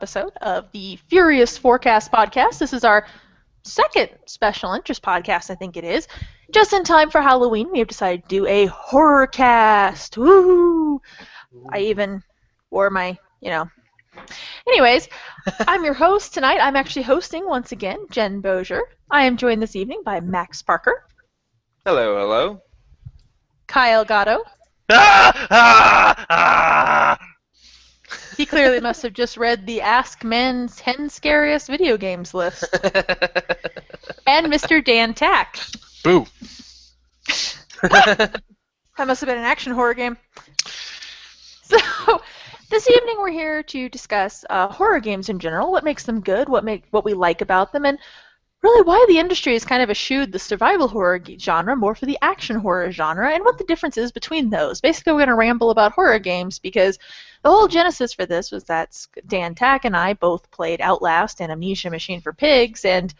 episode of the Furious Fourcast podcast. This is our second special interest podcast, I think it is. Just in time for Halloween, we have decided to do a Horrorcast. Woo! I even wore my, Anyways, I'm your host tonight. I'm actually hosting once again, Jen Bozier. I am joined this evening by Max Parker. Hello, hello. Kyle Gaddo. He clearly must have just read the Ask Men's 10 Scariest Video Games list. And Mr. Dan Tack. Boo. That must have been an action horror game. So, this evening we're here to discuss horror games in general, what makes them good, what we like about them, and really why the industry has kind of eschewed the survival horror genre more for the action horror genre, and what the difference is between those. Basically, we're going to ramble about horror games because the whole genesis for this was that Dan Tack and I both played Outlast and Amnesia Machine for Pigs, and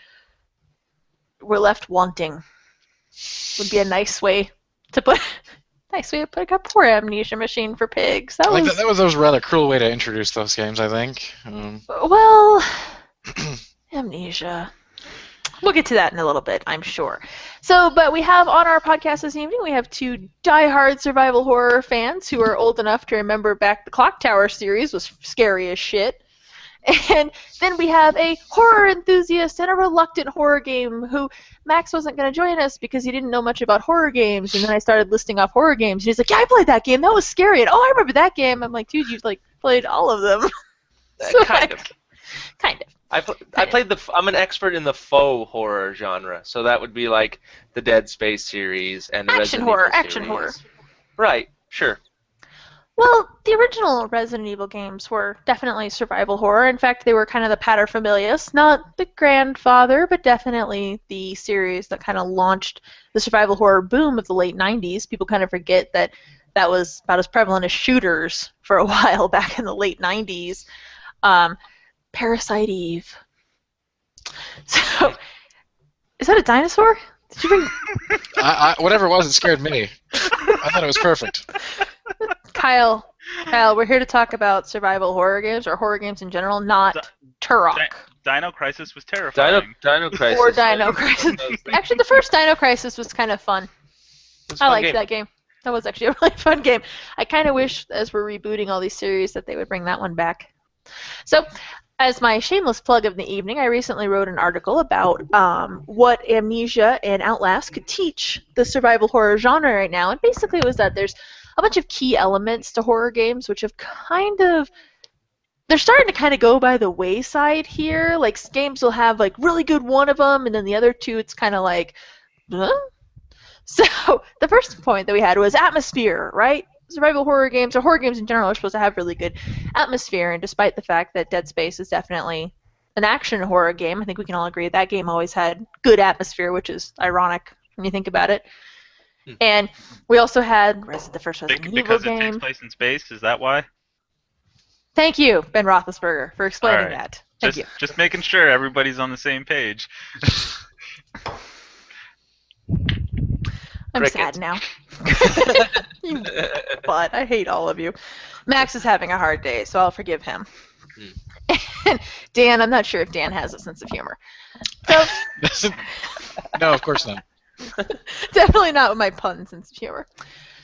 we're left wanting. Would be a nice way to put a poor Amnesia Machine for Pigs. That was a rather cruel way to introduce those games, I think. Well, Amnesia. We'll get to that in a little bit, I'm sure. But we have on our podcast this evening, we have two diehard survival horror fans who are old enough to remember back the Clock Tower series was scary as shit. And then we have a horror enthusiast and a reluctant horror game who Max wasn't going to join us because he didn't know much about horror games. And then I started listing off horror games. And he's like, yeah, I played that game. That was scary. And, I remember that game. I'm like, dude, you've played all of them. Kind of. Kind of. I'm an expert in the faux horror genre, so that would be like the Dead Space series and the action horror. Right, sure. Well, the original Resident Evil games were definitely survival horror. In fact, they were kind of the paterfamilias, not the grandfather, but definitely the series that kind of launched the survival horror boom of the late 90s. People kind of forget that was about as prevalent as shooters for a while back in the late 90s. Parasite Eve. So, is that a dinosaur? Did you bring... Whatever it was, it scared me. I thought it was perfect. Kyle, we're here to talk about survival horror games, or horror games in general, not Turok. Dino Crisis was terrifying. Dino Crisis. Or Dino Crisis. Actually, the first Dino Crisis was kind of fun. I liked that game. That was actually a really fun game. I kind of wish, as we're rebooting all these series, that they would bring that one back. So, as my shameless plug of the evening, I recently wrote an article about what Amnesia and Outlast could teach the survival horror genre right now. And basically it was that there's a bunch of key elements to horror games which have they're starting to kind of go by the wayside here. Like, games will have really good one of them, and then the other two it's kind of like, huh? So the first point that we had was atmosphere, right? Survival horror games, or horror games in general, are supposed to have really good atmosphere, and despite the fact that Dead Space is definitely an action horror game, I think we can all agree that game always had good atmosphere, which is ironic when you think about it. And we also had the first Resident Evil game. Because it takes place in space, is that why? Thank you, Ben Roethlisberger, for explaining that. Thank you. Just making sure everybody's on the same page. I'm sad now. But I hate all of you. Max is having a hard day, so I'll forgive him. And Dan, I'm not sure if Dan has a sense of humor. So, no, of course not. Definitely not with my pun sense of humor.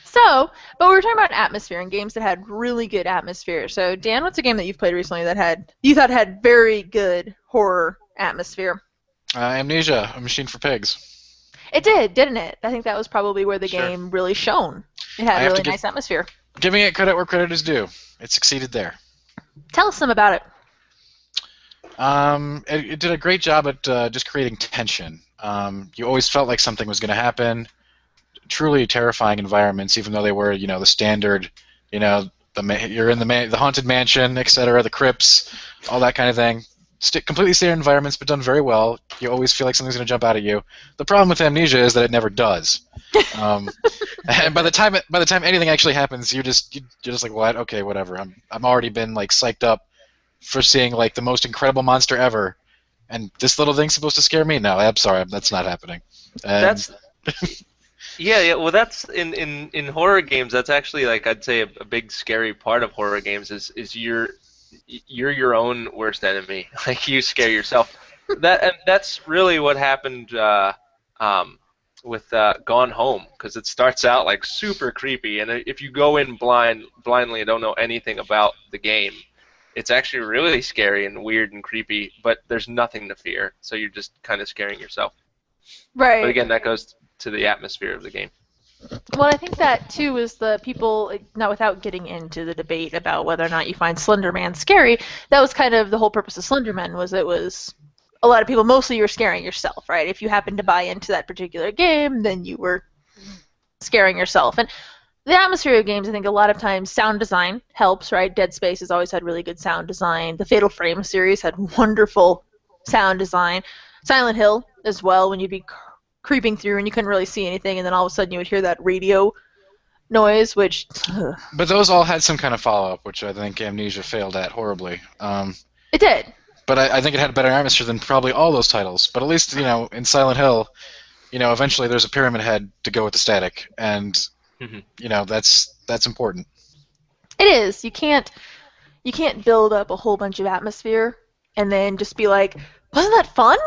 So, but we were talking about atmosphere and games that had really good atmosphere. So, Dan, what's a game that you've played recently that you thought had very good horror atmosphere? Amnesia, a Machine for Pigs. It did, didn't it? I think that was probably where the game really shone. It had really nice atmosphere. Giving it credit where credit is due. It succeeded there. Tell us some about it. It did a great job at just creating tension. You always felt like something was going to happen. Truly terrifying environments, even though they were, the standard, you're in the haunted mansion, etc., the crypts, all that kind of thing. Completely standard environments, but done very well. You always feel like something's going to jump out at you. The problem with Amnesia is that it never does. And by the time anything actually happens, you're just like, what? Okay, whatever. I'm already been psyched up for seeing the most incredible monster ever, and this little thing's supposed to scare me? No, I'm sorry, that's not happening. And Yeah. Well, that's in horror games. That's actually I'd say a big scary part of horror games is you're you're your own worst enemy. Like, you scare yourself. That's really what happened with Gone Home, because it starts out like super creepy, and if you go in blindly and don't know anything about the game, it's actually really scary and weird and creepy, but there's nothing to fear, so you're just kind of scaring yourself. Right. But again, that goes to the atmosphere of the game. Well, I think that too is the people, not without getting into the debate about whether or not you find Slender Man scary. That was kind of the whole purpose of Slender Man, was it was a lot of people, mostly you were scaring yourself, right? If you happened to buy into that particular game, then you were scaring yourself. And the atmosphere of games, I think a lot of times sound design helps, right? Dead Space has always had really good sound design. The Fatal Frame series had wonderful sound design. Silent Hill as well, when you'd be creeping through and you couldn't really see anything, and then all of a sudden you would hear that radio noise, which... But those all had some kind of follow-up, which I think Amnesia failed at horribly. It did. But I think it had a better atmosphere than probably all those titles. But at least, in Silent Hill, eventually there's a pyramid head to go with the static, and that's important. It is. You can't build up a whole bunch of atmosphere and then just be like, wasn't that fun?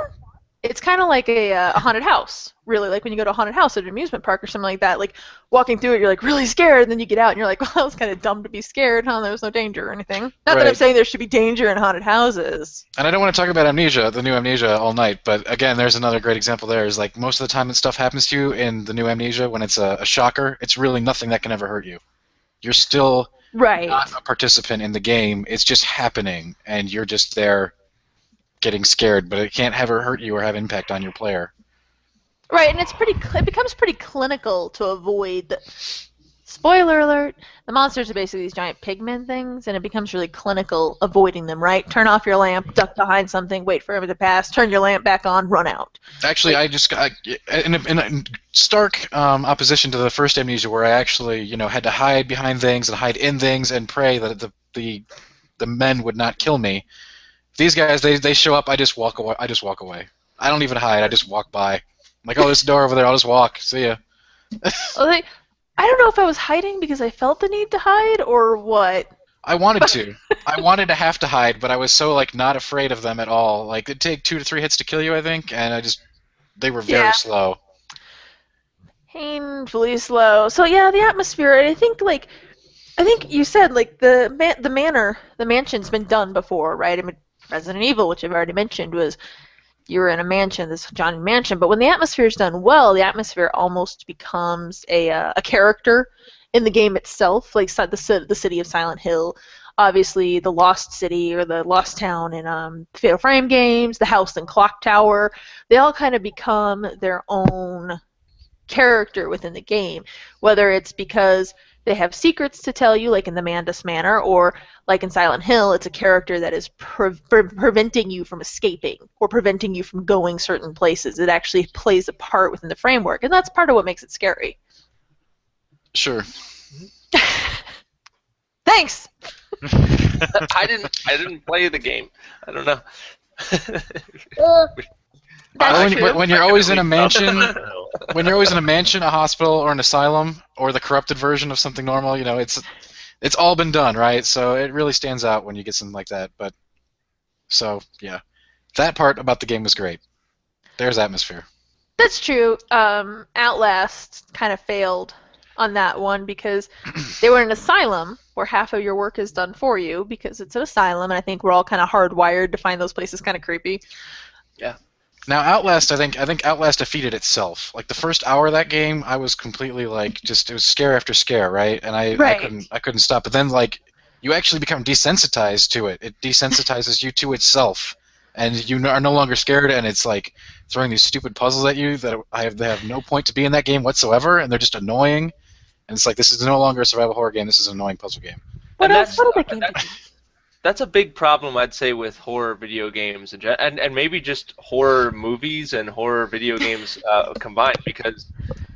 It's kind of like a haunted house, really. Like when you go to a haunted house at an amusement park or something like that, like walking through it, you're like really scared, and then you get out and you're like, well, that was kind of dumb to be scared, huh? There was no danger or anything. Not that I'm saying there should be danger in haunted houses. And I don't want to talk about Amnesia, the new Amnesia, all night, but again, there's another great example there. Is like most of the time that stuff happens to you in the new Amnesia, when it's a shocker, it's really nothing that can ever hurt you. You're still not a participant in the game. It's just happening, and you're just there getting scared, but it can't ever hurt you or have impact on your player. Right, and it becomes pretty clinical to avoid spoiler alert, the monsters are basically these giant pigmen things, and it becomes really clinical avoiding them, right? Turn off your lamp, duck behind something, wait for him to pass, turn your lamp back on, run out. Actually, in stark opposition to the first Amnesia, where I actually, had to hide behind things and hide in things and pray that the men would not kill me. These guys, they show up, I just walk away. I don't even hide, I just walk by. I'm like, oh, there's a door over there, I'll just walk. See ya. I don't know if I was hiding because I felt the need to hide or what. I wanted to. I wanted to have to hide, but I was so not afraid of them at all. Like, it'd take 2 to 3 hits to kill you, I think, and they were very slow. Painfully slow. So yeah, the atmosphere, I think you said the mansion's been done before, right? I mean, Resident Evil, which I've already mentioned, was you were in a mansion, this Johnny Mansion, but when the atmosphere is done well, the atmosphere almost becomes a character in the game itself, like the city of Silent Hill, obviously the Lost City or the Lost Town in Fatal Frame games, the house and clock tower, they all kind of become their own character within the game, whether it's because they have secrets to tell you, like in the Mantis Manor, or like in Silent Hill, it's a character that is preventing you from escaping or preventing you from going certain places. It actually plays a part within the framework, and that's part of what makes it scary. Sure. Thanks. I didn't play the game. I don't know. When you're always in a mansion, a hospital, or an asylum, or the corrupted version of something normal, it's all been done, right? So it really stands out when you get something like that. But so yeah, that part about the game was great. There's atmosphere. That's true. Outlast kind of failed on that one because they were in an asylum where half of your work is done for you because it's an asylum, and I think we're all kind of hardwired to find those places kind of creepy. Yeah. Now Outlast, I think Outlast defeated itself. Like the first hour of that game, I was completely it was scare after scare, right? And I couldn't stop. But then you actually become desensitized to it. It desensitizes you to itself, and you are no longer scared. And it's like throwing these stupid puzzles at you that they have no point to be in that game whatsoever, and they're just annoying. And it's like, this is no longer a survival horror game. This is an annoying puzzle game. What else? What other game? That's a big problem, I'd say, with horror video games and maybe just horror movies and horror video games combined, because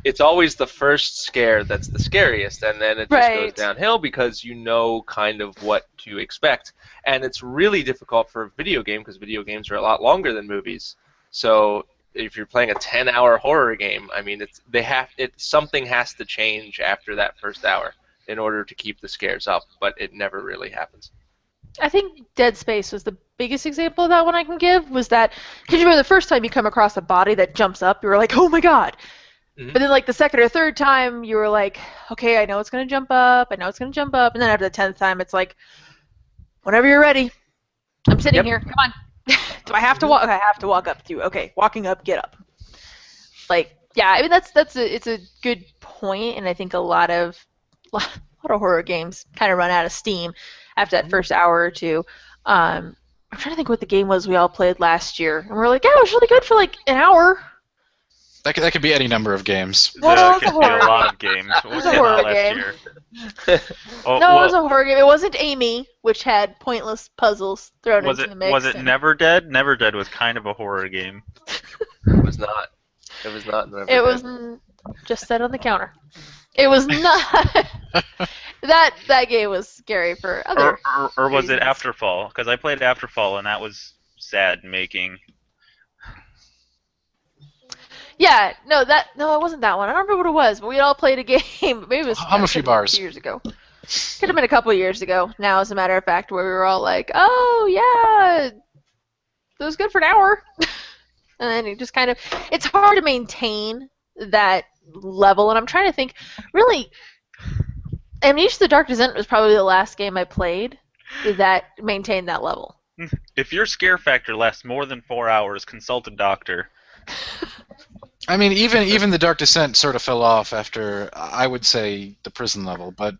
it's always the first scare that's the scariest, and then it just goes downhill because you know kind of what to expect. And it's really difficult for a video game because video games are a lot longer than movies. So if you're playing a 10-hour horror game, I mean, something has to change after that first hour in order to keep the scares up, but it never really happens. I think Dead Space was the biggest example of that one I can give. Was that because you remember the first time you come across a body that jumps up, you were like, oh my god. Mhm. But then like the second or third time, you were like, okay, I know it's gonna jump up. I know it's gonna jump up. And then after the 10th time, it's like, whenever you're ready, I'm sitting Yep. here. Come on. Do I have to walk? I have to walk up to you. Okay, walking up, get up. Like, yeah, I mean it's a good point, and I think a lot of horror games kind of run out of steam after that first hour or two. I'm trying to think what the game was we all played last year, and we're like, yeah, it was really good for like an hour. That could be any number of games. Well, There no, it was a could be a horror. lot of games. What It was was a getting horror out last game. year? No, Oh, it well, was a horror game. It wasn't Amy, which had pointless puzzles thrown was into it the mix. was it and- Never Dead? Never Dead was kind of a horror game. It was not. It was not. Never It Dead. was just set on the counter. It was not. that game was scary for other. Or was it reasons. Afterfall? Because I played Afterfall and that was sad making. Yeah, no, it wasn't that one. I don't remember what it was, but we all played a game. Maybe it was. Hum a few could've been bars. 2 years ago. Could have been a couple of years ago. Now, as a matter of fact, where we were all like, "Oh yeah, it was good for an hour," and then it just kind of. It's hard to maintain that level, and I'm trying to think. Really, Amnesia: The Dark Descent was probably the last game I played that maintained that level. If your scare factor lasts more than 4 hours, consult a doctor. I mean, even the Dark Descent sort of fell off after, I would say, the prison level, but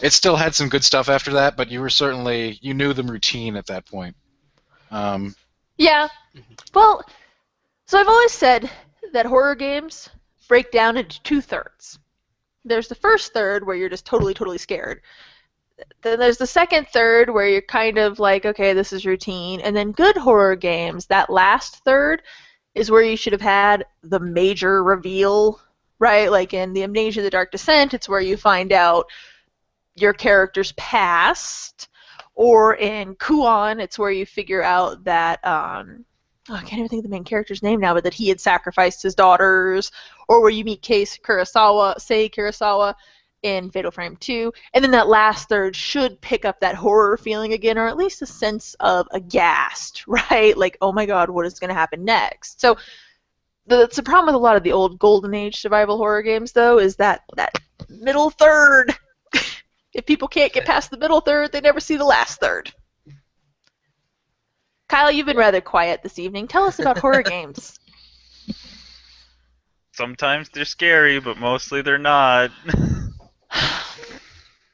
it still had some good stuff after that. But you knew the routine at that point. Yeah. Well, so I've always said that horror games break down into 2/3. There's the first third where you're just totally, totally scared. Then there's the second third where you're kind of like, okay, this is routine. And then good horror games, that last third is where you should have had the major reveal, right? Like in the Amnesia: The Dark Descent, it's where you find out your character's past. Or in Kuon, it's where you figure out that, I can't even think of the main character's name now, but that he had sacrificed his daughters. Or where you meet Sei Kurosawa in Fatal Frame 2. And then that last third should pick up that horror feeling again, or at least a sense of aghast, right? Like, oh my god, what is going to happen next? So that's the problem with a lot of the old Golden Age survival horror games, though, is that middle third. If people can't get past the middle third, they never see the last third. Kyle, you've been rather quiet this evening. Tell us about horror games. Sometimes they're scary, but mostly they're not.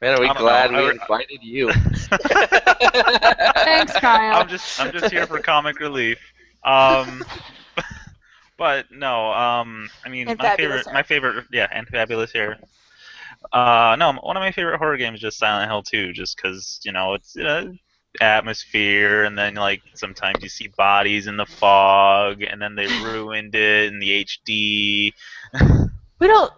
Man, are we I don't glad know. we invited you? Thanks, Kyle. I'm just here for comic relief. But no, I mean And my Fabulous favorite, yeah, and Fabulous here. No, one of my favorite horror games is just Silent Hill 2, just because it's atmosphere, and then like sometimes you see bodies in the fog, and then they ruined it in the HD. We don't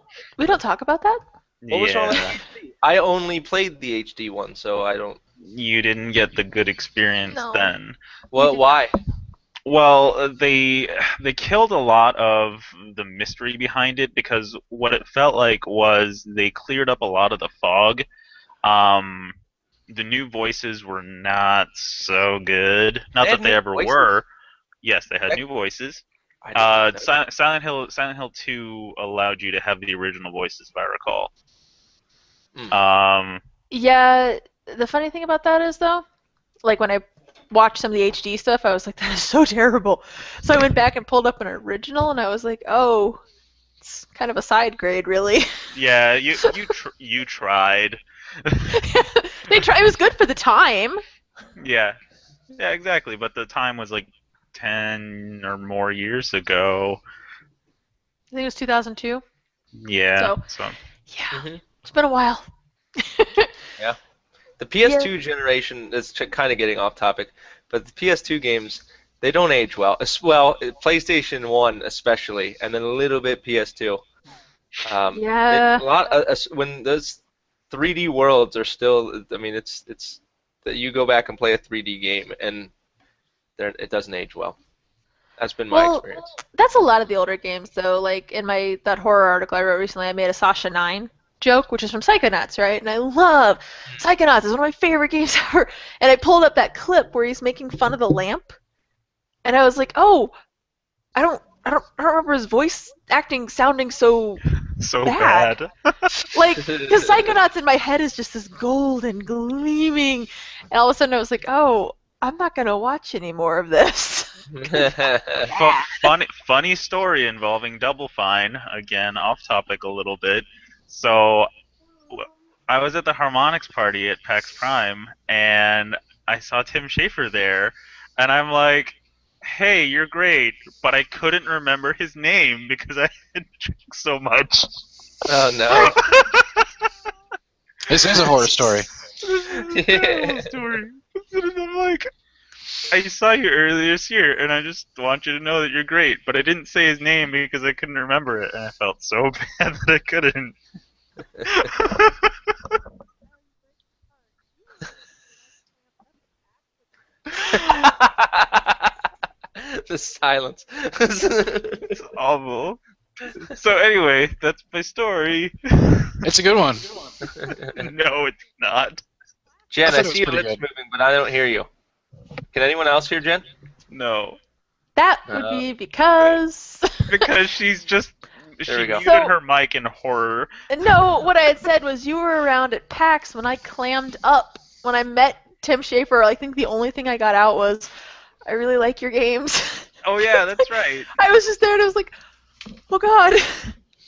talk about that? What was wrong with HD? I only played the HD one, so I don't. You didn't get the good experience No. then. Well, why? Well, they killed a lot of the mystery behind it, because what it felt like was they cleared up a lot of the fog. The new voices were not so good. Not They had that they new ever voices? were. Yes, they had Heck. new voices. I didn't know. Silent Hill 2 allowed you to have the original voices, if I recall. Yeah, the funny thing about that is, though, like when I watched some of the HD stuff, I was like, that is so terrible. So I went back and pulled up an original, and I was like, oh, it's kind of a side grade, really. Yeah, you tried. It was good for the time. Yeah, exactly. But the time was like 10 or more years ago. I think it was 2002. Yeah. So- Yeah, Mhm. it's been a while. The PS2 generation is kind of getting off topic, but the PS2 games, they don't age well. PlayStation 1 especially, and then a little bit PS2. Yeah. When those 3D worlds are still, I mean, it's that you go back and play a 3D game, and it doesn't age well. That's been my experience. That's a lot of the older games, though. Like in that horror article I wrote recently, I made a Sasha 9. joke, which is from Psychonauts, right? And I love Psychonauts. It's one of my favorite games ever. And I pulled up that clip where he's making fun of the lamp, and I was like, oh, I don't remember his voice acting sounding so bad. Like, because Psychonauts in my head is just this gold and gleaming, and all of a sudden I was like, oh, I'm not gonna watch any more of this. Funny story involving Double Fine. Again, off topic a little bit. So, I was at the Harmonix party at PAX Prime, and I saw Tim Schafer there, and I'm like, hey, you're great, but I couldn't remember his name because I had drank so much. Oh, no. This is a horror story. I'm like, I saw you earlier this year, and I just want you to know that you're great, but I didn't say his name because I couldn't remember it, and I felt so bad that I couldn't. The silence. It's awful. So anyway, that's my story. It's a good one. No, it's not. Jen, I I thought it was see your pretty lips good. moving, but I don't hear you. Can anyone else hear Jen? No. That would be because... Because she There we go. muted her mic in horror. No, what I had said was you were around at PAX when I clammed up. When I met Tim Schafer, I think the only thing I got out was, I really like your games. Oh yeah, that's right. I was just there and I was like, oh god.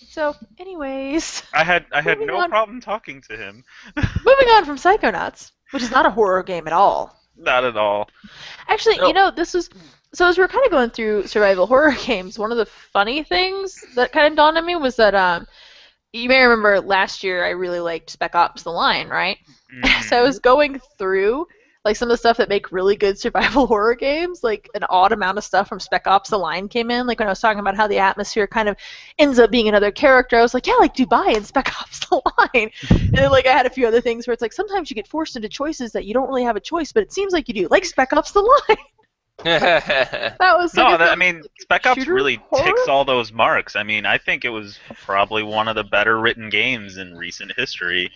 So, anyways. I had Moving no on. problem talking to him. Moving on from Psychonauts, which is not a horror game at all. Not at all. Actually, No. you know, this was... So as we were kind of going through survival horror games, one of the funny things that kind of dawned on me was that you may remember last year I really liked Spec Ops: The Line, right? So I was going through like some of the stuff that make really good survival horror games, like an odd amount of stuff from Spec Ops: The Line came in. Like when I was talking about how the atmosphere kind of ends up being another character, I was like, yeah, like Dubai and Spec Ops: The Line. And then like I had a few other things where it's like sometimes you get forced into choices that you don't really have a choice, but it seems like you do, like Spec Ops: The Line. That was like I mean, Spec Ops shooter really horror? ticks all those marks. I mean, I think it was probably one of the better written games in recent history.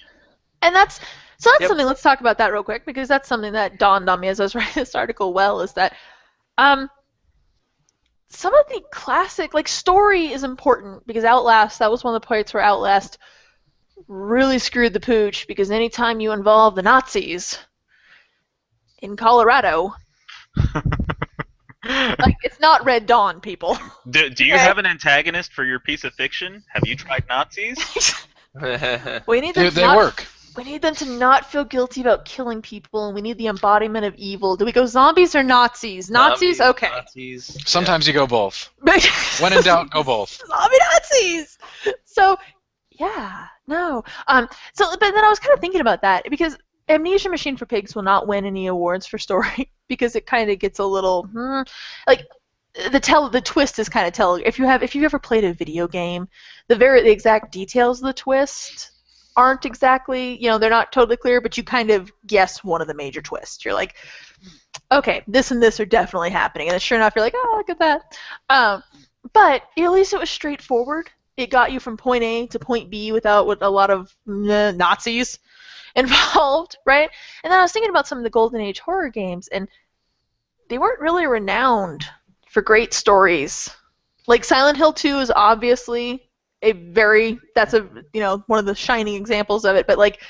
And that's Yep. something. Let's talk about that real quick because that's something that dawned on me as I was writing this article. Well, is that some of the classic like story is important because Outlast. That was one of the parts where Outlast really screwed the pooch because anytime you involve the Nazis in Colorado, like it's not Red Dawn, people. Do you Okay. have an antagonist for your piece of fiction? Have you tried Nazis? We need them They to not work. We need them to not feel guilty about killing people, and we need the embodiment of evil. Do we go zombies or Nazis? Nazis? Okay. Nazis. Sometimes you go both. When in doubt, go both. Zombie Nazis! So, yeah, no. But then I was kind of thinking about that, because Amnesia Machine for Pigs will not win any awards for story, because it kind of gets a little, like, the twist is kind of telling. If you've ever played a video game, the exact details of the twist aren't exactly, they're not totally clear, but you kind of guess one of the major twists. You're like, okay, this and this are definitely happening, and then sure enough, you're like, oh, look at that. But at least it was straightforward. It got you from point A to point B without with a lot of Nazis involved, right? And then I was thinking about some of the Golden Age horror games, and they weren't really renowned for great stories. Like Silent Hill 2 is obviously one of the shining examples of it, but like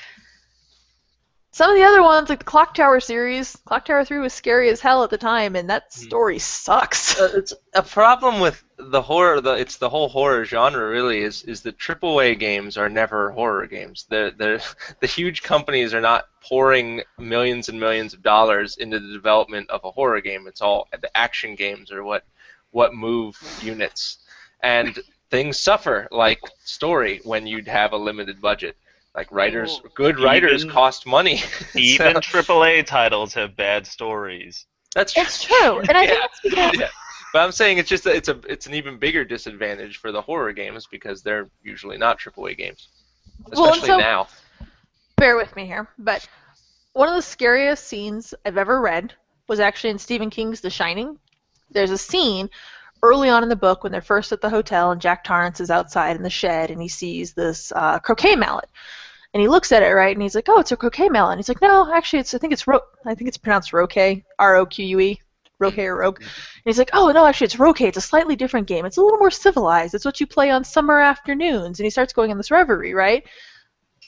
some of the other ones, like the Clock Tower series, Clock Tower 3 was scary as hell at the time, and that story sucks. It's a problem with the horror. It's the whole horror genre. Really, is that AAA games are never horror games. The huge companies are not pouring millions and millions of dollars into the development of a horror game. It's all the action games are what move units, and things suffer like story when you'd have a limited budget. Like good writers cost money. Even AAA titles have bad stories. That's true. It's true, and I think that's because Yeah. But I'm saying it's just that it's an even bigger disadvantage for the horror games because they're usually not AAA games, especially now. bear with me here, but one of the scariest scenes I've ever read was actually in Stephen King's The Shining. There's a scene early on in the book when they're first at the hotel and Jack Torrance is outside in the shed and he sees this croquet mallet. And he looks at it, right, and he's like, "Oh, it's a croquet mallet." And he's like, "No, actually, I think it's pronounced roquet, R-O-Q-U-E, roquet or roque." And he's like, "Oh, no, actually, it's roquet. It's a slightly different game. It's a little more civilized. It's what you play on summer afternoons." And he starts going on this reverie, right?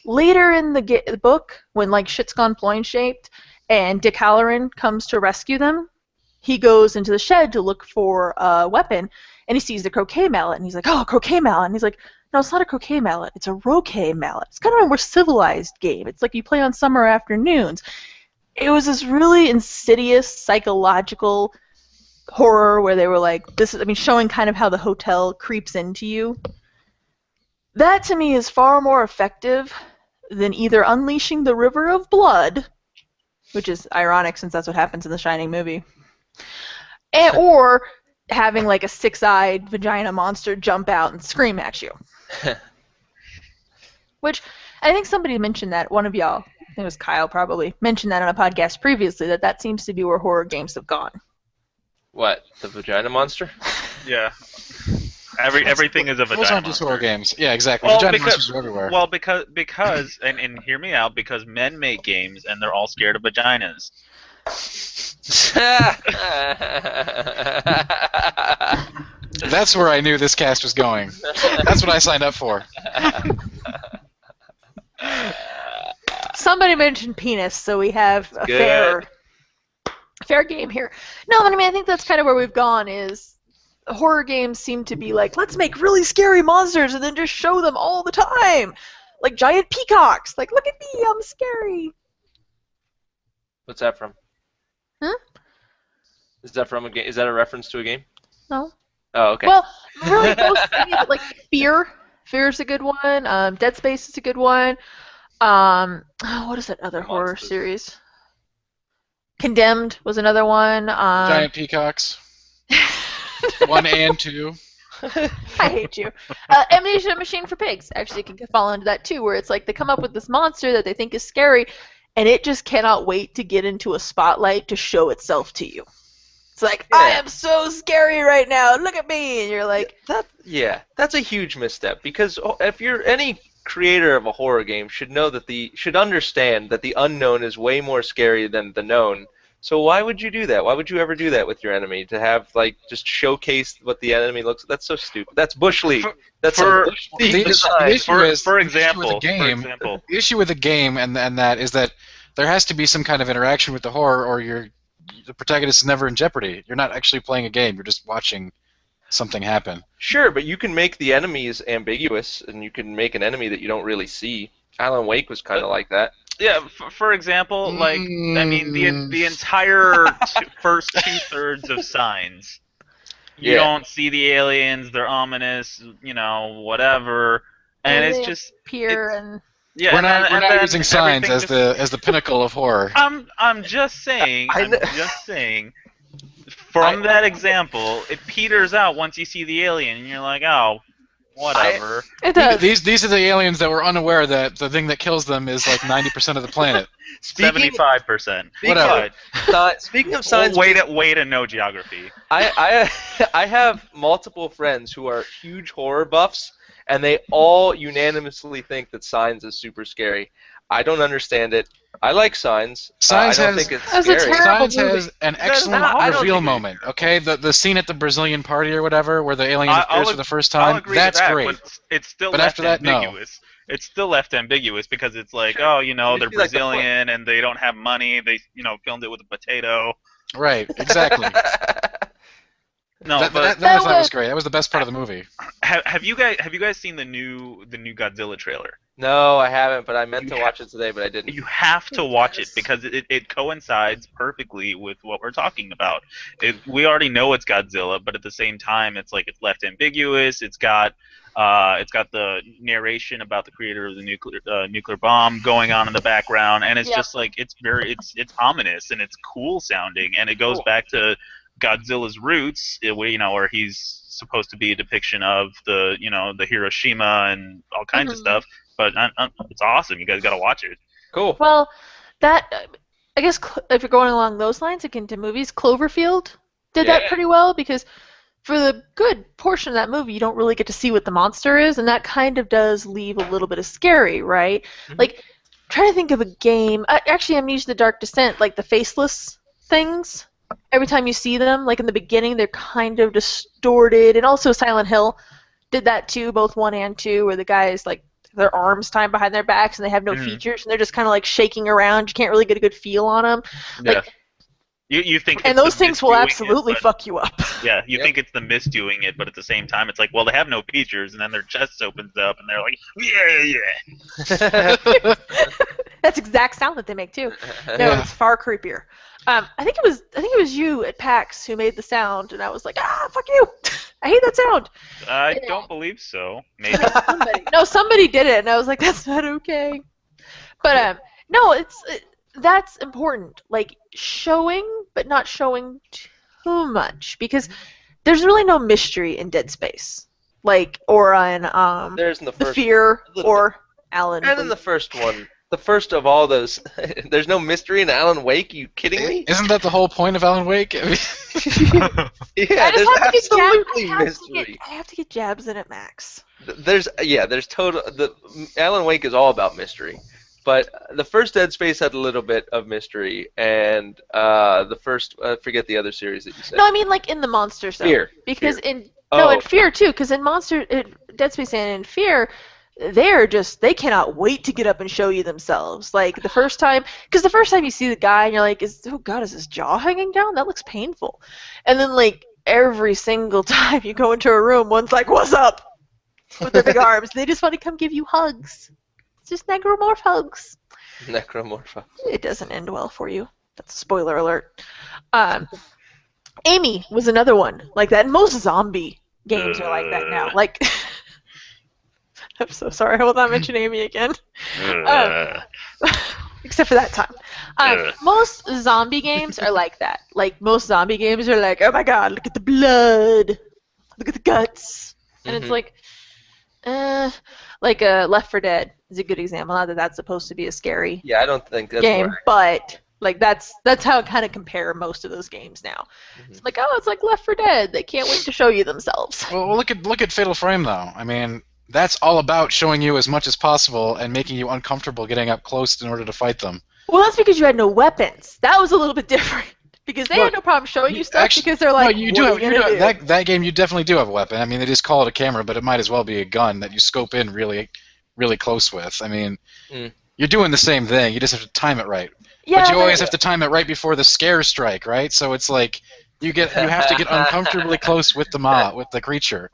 Later in the book, when like shit's gone ploin-shaped, and Dick Halloran comes to rescue them, he goes into the shed to look for a weapon, and he sees the croquet mallet, and he's like, "Oh, a croquet mallet." And he's like, "No, it's not a croquet mallet. It's a roquet mallet. It's kind of a more civilized game. It's like you play on summer afternoons." It was this really insidious psychological horror where they were like, showing kind of how the hotel creeps into you. That, to me, is far more effective than either unleashing the river of blood, which is ironic since that's what happens in the Shining movie, or having like a six-eyed vagina monster jump out and scream at you. Which, I think somebody mentioned that, one of y'all, I think it was Kyle probably, mentioned that on a podcast previously, that seems to be where horror games have gone. What? The vagina monster? Yeah. Everything is a vagina Those aren't just horror games. Yeah, exactly. Vagina monsters are everywhere. Well, because and hear me out, because men make games and they're all scared of vaginas. That's where I knew this cast was going. That's what I signed up for. Somebody mentioned penis, so we have a fair game here. No, but I think that's kind of where we've gone, is horror games seem to be like, let's make really scary monsters and then just show them all the time. Like giant peacocks. Like, look at me, I'm scary. What's that from? Huh? Is that from a game? Is that a reference to a game? No. Oh, okay. Well, really, most things, like Fear. Fear's a good one. Dead Space is a good one. What is that other horror series? Condemned was another one. Giant peacocks. 1 and 2. I hate you. Amnesia Machine for Pigs actually can fall into that too, where it's like they come up with this monster that they think is scary, and it just cannot wait to get into a spotlight to show itself to you. It's like, yeah. I am so scary right now. Look at me, and you're like, that's a huge misstep, because if you're any creator of a horror game should understand that the unknown is way more scary than the known. So why would you do that? Why would you ever do that with your enemy? To have just showcase what the enemy looks like? That's so stupid. That's Bush League. That's Bush League design. For example, the issue with the game and that is that there has to be some kind of interaction with the horror, or the protagonist is never in jeopardy. You're not actually playing a game. You're just watching something happen. Sure, but you can make the enemies ambiguous, and you can make an enemy that you don't really see. Alan Wake was kind of like that. Yeah, for example, like, I mean, the entire first 2/3 of Signs. You don't see the aliens, they're ominous, whatever. And it's just... Yeah, we're not using Signs as the pinnacle of horror. I'm just saying, from that example, it peters out once you see the alien, and you're like, oh, whatever. It does. These are the aliens that were unaware that the thing that kills them is like 90% of the planet. 75%. Whatever. Speaking of Signs, way to know geography. I have multiple friends who are huge horror buffs, and they all unanimously think that Signs is super scary. I don't understand it. I like Signs. I don't think it's scary. Signs has an excellent reveal moment. Okay, the scene at the Brazilian party or whatever, where the alien appears for the first time. That's great. But it's still left ambiguous. No. It's still left ambiguous because it's like, they're Brazilian and they don't have money. They filmed it with a potato. Right. Exactly. No, that was great. That was the best part of the movie. Have you guys seen the new Godzilla trailer? No, I haven't, but I meant to watch it today, but I didn't. You have to watch it because it coincides perfectly with what we're talking about. We already know it's Godzilla, but at the same time, it's like it's left ambiguous. It's got the narration about the creator of the nuclear bomb going on in the background, and it's just like it's ominous and it's cool sounding, and it goes back to Godzilla's roots, where he's supposed to be a depiction of the Hiroshima and all kinds of stuff. But it's awesome. You guys got to watch it. Cool. Well, I guess if you're going along those lines, again to movies, Cloverfield did that pretty well, because for the good portion of that movie, you don't really get to see what the monster is, and that kind of does leave a little bit of scary, right? Like, try to think of a game. Actually, I'm using the Dark Descent, like the faceless things. Every time you see them, like in the beginning, they're kind of distorted, and also Silent Hill did that too, both 1 and 2, where the guys like their arms tied behind their backs and they have no features, and they're just kind of like shaking around. You can't really get a good feel on them. Yeah. Like, you think and it's those the things will mist doing absolutely it, but- fuck you up. Yeah, you think it's the mist doing it, but at the same time, it's like, well, they have no features, and then their chest opens up, and they're like, yeah. That's the exact sound that they make too. No, Yeah. it's far creepier. I think it was you at PAX who made the sound, and I was like, fuck you! I hate that sound. I don't believe so. Maybe. Somebody did it, and I was like, that's not okay. But no, that's important. Like showing, but not showing too much, because there's really no mystery in Dead Space, like or on There's in the The first Fear a little or Alan. and in the first one. The first of all those, there's no mystery in Alan Wake. You kidding me? Isn't that the whole point of Alan Wake? I mean, Yeah, I there's just have to get absolutely I have to mystery. I have to get jabs in at Max. There's total. The Alan Wake is all about mystery, but the first Dead Space had a little bit of mystery, and the first forget the other series that you said. No, I mean like in the monster zone. Fear. Because Fear. in Oh. in Fear too, because in Dead Space and in Fear, they cannot wait to get up and show you themselves. Like the first time you see the guy and you're like, oh god, is his jaw hanging down? That looks painful. And then like every single time you go into a room, one's like, what's up? With their big arms. They just want to come give you hugs. It's just necromorph hugs. Necromorpha. It doesn't end well for you. That's a spoiler alert. Amy was another one like that. And most zombie games are like that now. Like, I'm so sorry. I will not mention Amy again. Except for that time. Most zombie games are like that. Like, most zombie games are like, oh my god, look at the blood. Look at the guts. And it's like, Left 4 Dead is a good example. Not that that's supposed to be a scary Yeah, I don't think that's game, right. but like that's how I kind of compare most of those games now. It's like, oh, it's like Left 4 Dead. They can't wait to show you themselves. well, look at Fatal Frame though. I mean, that's all about showing you as much as possible and making you uncomfortable getting up close in order to fight them. Well, that's because you had no weapons. That was a little bit different because they had no problem showing you stuff Actually, because they're like, no, you what do are have, you you do gonna have do? that game. You definitely do have a weapon. I mean, they just call it a camera, but it might as well be a gun that you scope in really, really close with. I mean, you're doing the same thing. You just have to time it right. Yeah, But you always have to time it right before the scares strike, right? So it's like you have to get uncomfortably close with the creature.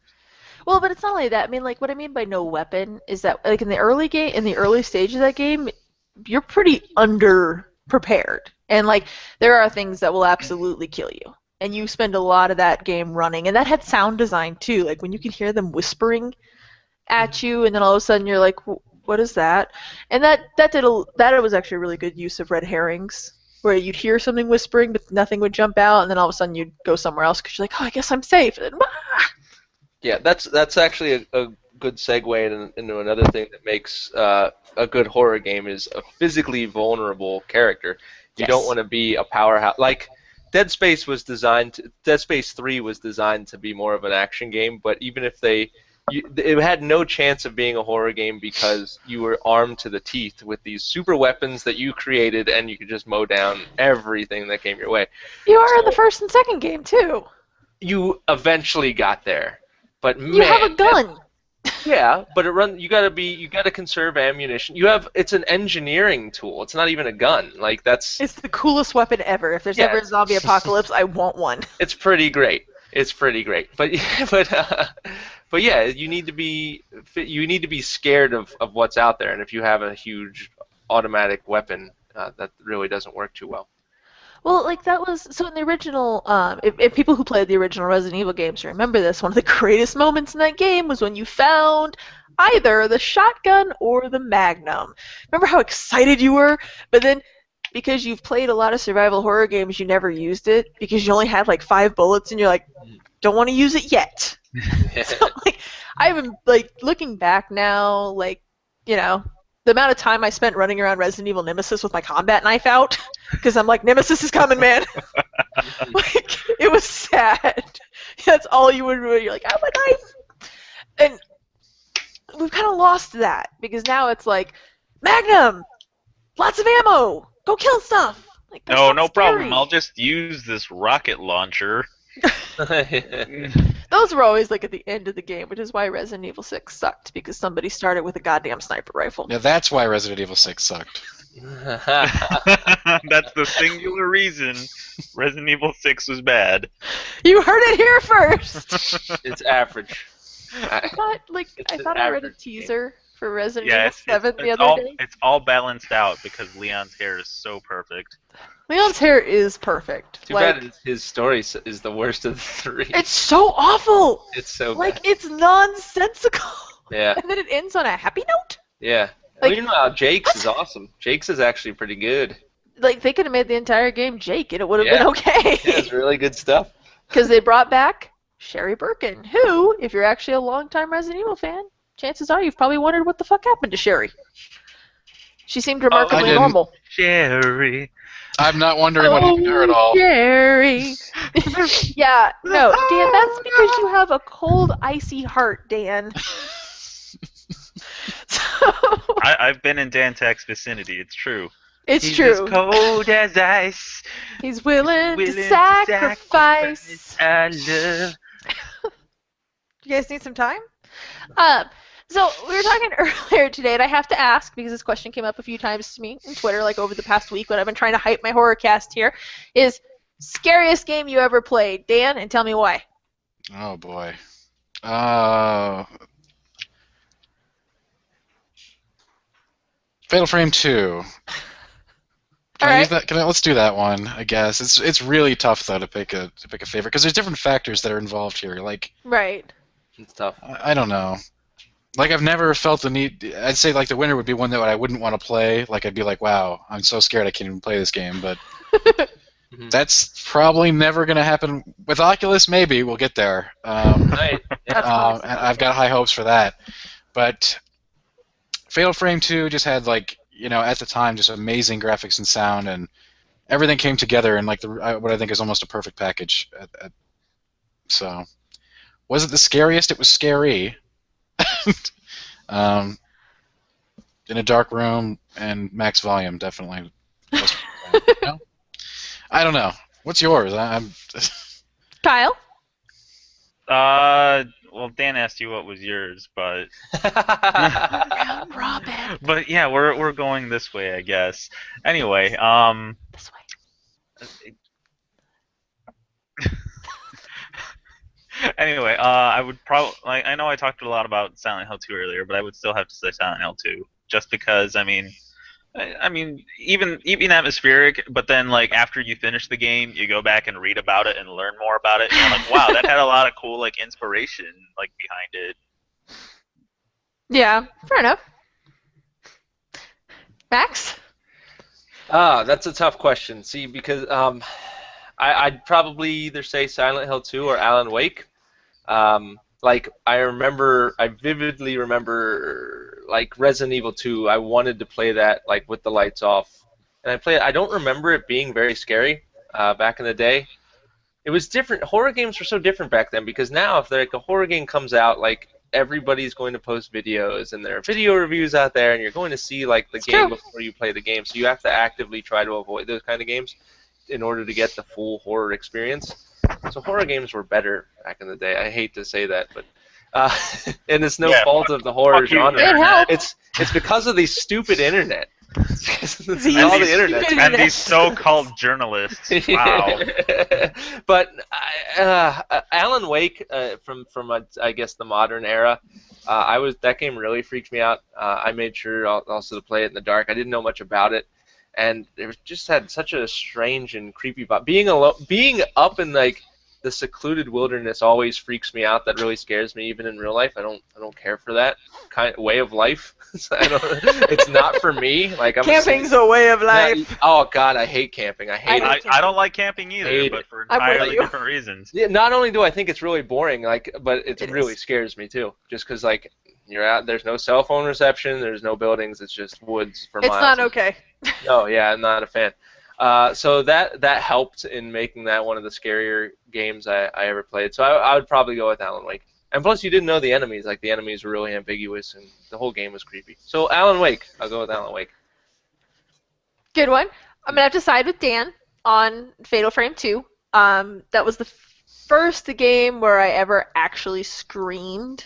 Well, but it's not only that. I mean, like, what I mean by no weapon is that, like, in the early stage of that game, you're pretty under-prepared. And, like, there are things that will absolutely kill you. And you spend a lot of that game running. And that had sound design, too. Like, when you can hear them whispering at you, and then all of a sudden you're like, what is that? And that was actually a really good use of red herrings, where you'd hear something whispering, but nothing would jump out, and then all of a sudden you'd go somewhere else because you're like, oh, I guess I'm safe. And then, Yeah, that's actually a good segue into another thing that makes a good horror game is a physically vulnerable character. You Yes. don't want to be a powerhouse. Like, Dead Space 3 was designed to be more of an action game, but even if it had no chance of being a horror game because you were armed to the teeth with these super weapons that you created, and you could just mow down everything that came your way. you are in the first and second game, too. You eventually got there, but You have a gun. Yeah, but you gotta conserve ammunition. It's an engineering tool. It's not even a gun. Like It's the coolest weapon ever. If there's ever a zombie apocalypse, I want one. it's pretty great. It's pretty great. But yeah, you need to be scared of what's out there. And if you have a huge automatic weapon, that really doesn't work too well. Well, like that was so in the original. If people who played the original Resident Evil games remember this, one of the greatest moments in that game was when you found either the shotgun or the Magnum. Remember how excited you were? But then, because you've played a lot of survival horror games, you never used it because you only had like 5 bullets, and you're like, don't want to use it yet. So, like, I've been like looking back now, like, you know, the amount of time I spent running around Resident Evil Nemesis with my combat knife out, because I'm like, Nemesis is coming, man. Like, it was sad. bread. That's all you would do. You're like, I have a knife. And we've kind of lost that because now it's like, Magnum, lots of ammo, go kill stuff. Like, that's No, not no scary. problem. I'll just use this rocket launcher. Those were always like at the end of the game, which is why Resident Evil 6 sucked, because somebody started with a goddamn sniper rifle. Yeah, that's why Resident Evil 6 sucked. That's the singular reason Resident Evil 6 was bad. You heard it here first. It's average. I thought I read a teaser for Resident Yeah, Evil it's, 7 the it's other all day. it's all balanced out because Leon's hair is so perfect. Leon's hair is perfect. Too Like, bad his story is the worst of the three. it's so awful. It's so Like, bad. it's nonsensical. Yeah, And then it ends on a happy note. yeah. Like, well, you know how Jake's is awesome. Jake's is actually pretty good. Like, they could have made the entire game Jake, and it would have Yeah. been okay. Yeah, it's really good stuff. Because they brought back Sherry Birkin, who, if you're actually a longtime Resident Evil fan, chances are you've probably wondered what the fuck happened to Sherry. She seemed remarkably didn't. normal. Sherry. I'm not wondering what happened to her at all. Sherry. Yeah, no, Dan, that's because you have a cold, icy heart, Dan. So, I've been in Dan Tack's vicinity. It's true. it's He's true. as cold as ice. He's willing Willing to to sacrifice. I love. You guys need some time? So we were talking earlier today, and I have to ask because this question came up a few times to me on Twitter, like over the past week when I've been trying to hype my Horrorcast here. Is scariest game you ever played, Dan? And tell me why. Oh boy. Fatal Frame 2. Can I use that? Let's do that one. I guess it's really tough though to pick a favorite because there's different factors that are involved here. Like Right. It's tough. I don't know. Like I've never felt the need. I'd say like the winner would be one that I wouldn't want to play. Like I'd be like, wow, I'm so scared I can't even play this game. But that's probably never gonna happen with Oculus. Maybe we'll get there. Right. Yeah. And I've got high hopes for that. But Fatal Frame 2 just had like, you know, at the time just amazing graphics and sound, and everything came together in like what I think is almost a perfect package. So, was it the scariest? It was scary. In a dark room and max volume, definitely. No? I don't know. What's yours? I'm. Kyle? Well, Dan asked you what was yours, but Robin. but yeah, we're going this way, I guess. Anyway, This way. Anyway, I would probably like. I know I talked a lot about Silent Hill 2 earlier, but I would still have to say Silent Hill 2, just because. I mean, even atmospheric. But then, like after you finish the game, you go back and read about it and learn more about it. And you're like, wow, that had a lot of cool like inspiration like behind it. Yeah, fair enough. Max? That's a tough question. See, because I'd probably either say Silent Hill 2 or Alan Wake. Like I vividly remember like Resident Evil 2. I wanted to play that like with the lights off, and I played. I don't remember it being very scary back in the day. It was different. Horror games were so different back then because now if like a horror game comes out, like everybody's going to post videos and there are video reviews out there, and you're going to see like the game before you play the game. So you have to actively try to avoid those kind of games in order to get the full horror experience. So horror games were better back in the day. I hate to say that, but and it's no fault of the horror genre. It helped. It's because of the stupid internet. It's The all the internet. And these so-called journalists. Wow. But Alan Wake from I guess the modern era, that game really freaked me out. I made sure also to play it in the dark. I didn't know much about it, and it just had such a strange and creepy vibe. Being up in like the secluded wilderness always freaks me out. That really scares me, even in real life. I don't care for that kind of way of life. It's not for me. Like Camping's a way of life. Oh God, I hate camping. I hate it. I don't like camping either, Hate but it. for I'm with entirely you. different reasons. Yeah, not only do I think it's really boring, but it really is. scares me too. Just because like you're out, there's no cell phone reception, there's no buildings, it's just woods for It's miles. not okay. No, yeah, I'm not a fan. So that helped in making that one of the scarier games I ever played. So I would probably go with Alan Wake. And plus, you didn't know the enemies. Like, the enemies were really ambiguous, and the whole game was creepy. So Alan Wake. I'll go with Alan Wake. Good one. I'm gonna have to side with Dan on Fatal Frame 2. That was the first game where I ever actually screamed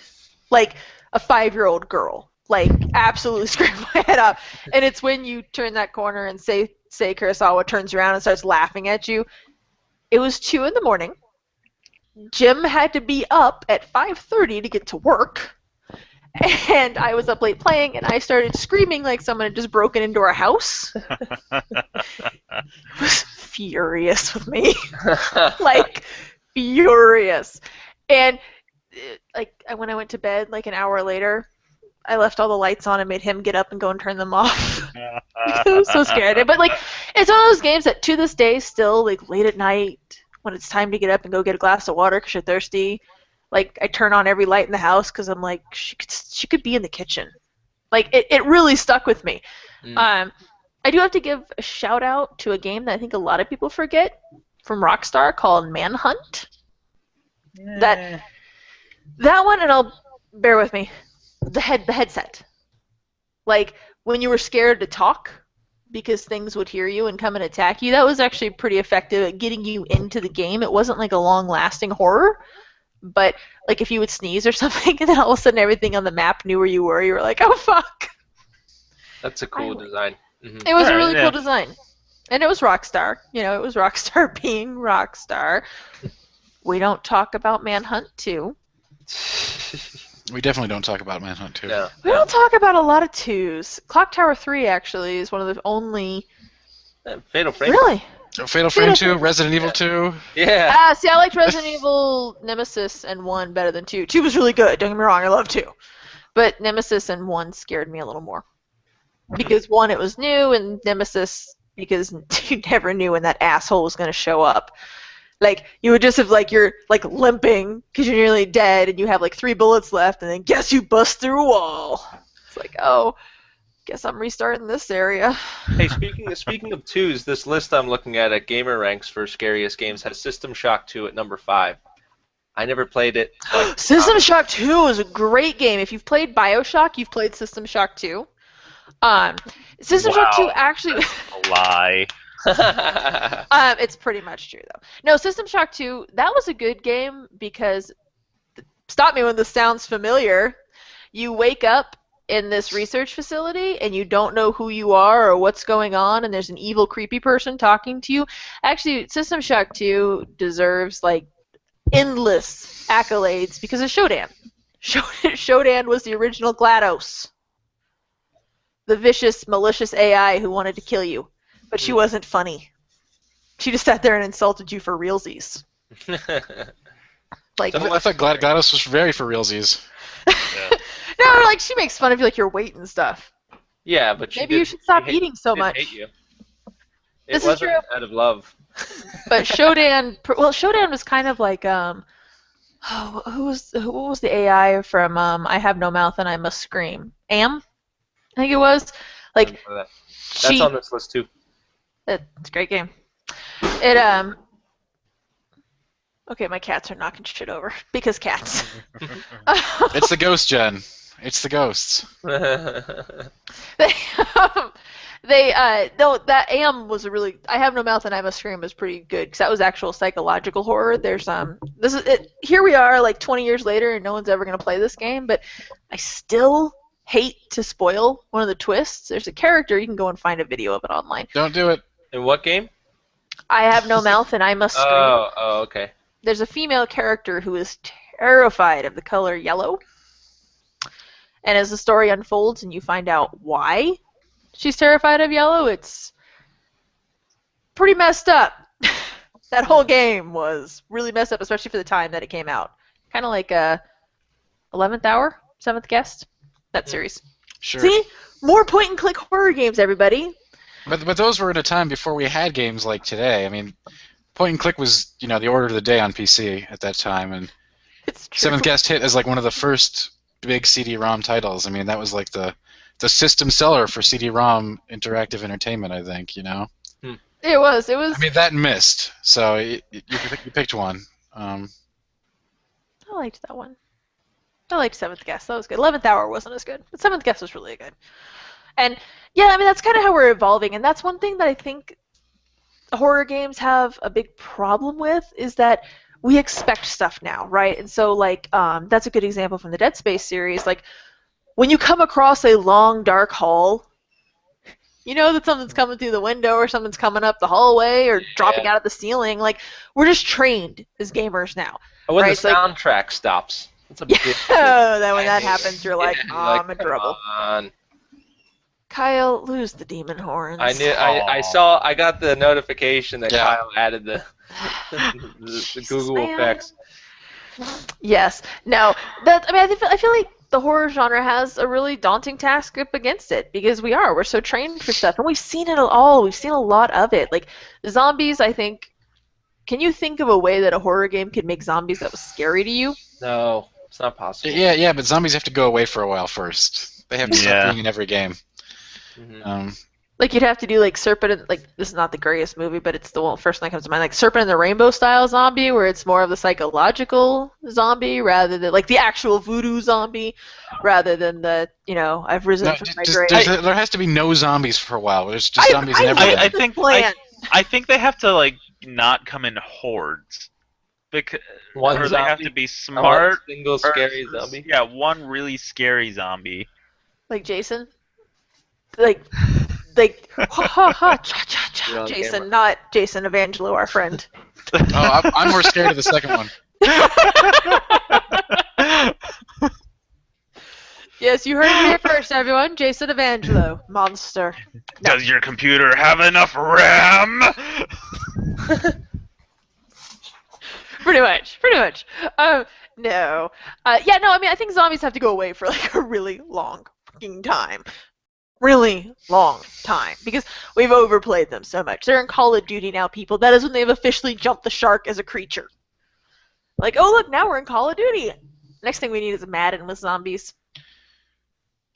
like a 5-year-old girl. Like, absolutely screamed my head up. And it's when you turn that corner and say Kurosawa turns around and starts laughing at you. It was 2 in the morning. Jim had to be up at 5:30 to get to work. And I was up late playing, and I started screaming like someone had just broken into our house. It was furious with me. Like, furious. And when I went to bed, like an hour later, I left all the lights on and made him get up and go and turn them off. I was so scared. But, like, it's one of those games that to this day still, like, late at night, when it's time to get up and go get a glass of water because you're thirsty, like, I turn on every light in the house because I'm like, she could be in the kitchen. Like, it really stuck with me. I do have to give a shout out to a game that I think a lot of people forget from Rockstar called Manhunt. That one, and bear with me, the headset. Like, when you were scared to talk because things would hear you and come and attack you, that was actually pretty effective at getting you into the game. It wasn't like a long-lasting horror, but like if you would sneeze or something and then all of a sudden everything on the map knew where you were like, oh fuck. That's a cool design. Mm-hmm. It was a really cool design. And it was Rockstar. You know, it was Rockstar being Rockstar. We don't talk about Manhunt 2. We definitely don't talk about Manhunt 2. No. We don't talk about a lot of 2s. Clock Tower 3 actually is one of the only... Fatal Frame. Really? Fatal Frame 2, Resident Evil 2. Yeah. See, I liked Resident Evil Nemesis and 1 better than 2. 2 was really good, don't get me wrong, I love 2. But Nemesis and 1 scared me a little more. Because 1, it was new, and Nemesis, because you never knew when that asshole was going to show up. Like, you would just have, like, you're, like, limping because you're nearly dead, and you have, like, 3 bullets left, and then guess you bust through a wall. It's like, oh, guess I'm restarting this area. Hey, speaking of 2s, this list I'm looking at Gamer Ranks for scariest games has System Shock 2 at number 5. I never played it. System Shock 2 is a great game. If you've played BioShock, you've played System Shock 2. System Shock 2 actually... That's a lie. It's pretty much true, though. No, System Shock 2, that was a good game because, stop me when this sounds familiar, you wake up in this research facility and you don't know who you are or what's going on, and there's an evil, creepy person talking to you. Actually, System Shock 2 deserves, like, endless accolades because of Shodan. Shodan was the original GLaDOS. The vicious, malicious AI who wanted to kill you. But she wasn't funny. She just sat there and insulted you for realsies. Like, I thought GLaDOS was very for realsies. Yeah. No, like, she makes fun of you like your weight and stuff. Yeah, but maybe you should stop eating so much. Hate you. This It is true. wasn't out of love. But Shodan, well, Shodan was kind of like, what was the AI from I Have No Mouth and I Must Scream? Am? I think it was. Like, that's on this list too. It's a great game. It Okay, my cats are knocking shit over because cats. It's the ghost gen. It's the ghosts. No, that Am was a really. I Have No Mouth and I Must Scream was pretty good because that was actual psychological horror. There's this is it. Here we are, like 20 years later, and no one's ever gonna play this game. But I still hate to spoil one of the twists. There's a character, you can go and find a video of it online. Don't do it. In what game? I Have No Mouth and I Must Scream. Oh, okay. There's a female character who is terrified of the color yellow. And as the story unfolds and you find out why she's terrified of yellow, it's pretty messed up. That whole game was really messed up, especially for the time that it came out. Kind of like 11th Hour, 7th Guest, that series. Sure. See? More point-and-click horror games, everybody. But those were at a time before we had games like today. I mean, point-and-click was, the order of the day on PC at that time, and It's true. 7th Guest hit as like one of the first big CD-ROM titles. I mean, that was like the system seller for CD-ROM interactive entertainment, I think, It was. I mean, that and Mist. So you picked one. I liked that one. I liked Seventh Guest. That was good. 11th Hour wasn't as good, but Seventh Guest was really good. And yeah, I mean that's kind of how we're evolving, and that's one thing that I think horror games have a big problem with is that we expect stuff now, right? And so like that's a good example from the Dead Space series. Like when you come across a long dark hall, you know that something's coming through the window or something's coming up the hallway or dropping out of the ceiling. Like we're just trained as gamers now. When right? the soundtrack stops. That's a big then when that happens, you're like, I'm in trouble. On. Kyle, lose the demon horns. I knew. I saw. I got the notification that Kyle added the Google effects. Yes. No. That. I mean, I feel like the horror genre has a really daunting task up against it because we're so trained for stuff, and we've seen it all. We've seen a lot of it. Like zombies, I think. Can you think of a way that a horror game could make zombies that was scary to you? No, it's not possible. Yeah, but zombies have to go away for a while first. They have to stop being in every game. Mm-hmm. Like you'd have to do like Serpent, like this is not the greatest movie, but it's the first thing that comes to mind, like Serpent and the Rainbow style zombie, where it's more of the psychological zombie rather than like the actual voodoo zombie, rather than the I've risen from my grave. There has to be no zombies for a while. There's just zombies in every game. I think they have to like not come in hordes. Because they have to be smart. Single scary zombie. Yeah, one really scary zombie. Like Jason. Like ha ha ha cha cha cha. Jason, not Jason Evangelo, our friend. Oh, I'm more scared of the second one. Yes, you heard it here first, everyone. Jason Evangelo, monster. No. Does your computer have enough RAM? Pretty much. No. I mean, I think zombies have to go away for like a really long fucking time. Really long time. Because we've overplayed them so much. They're in Call of Duty now, people. That is when they've officially jumped the shark as a creature. Like, oh look, now we're in Call of Duty. Next thing we need is a Madden with zombies.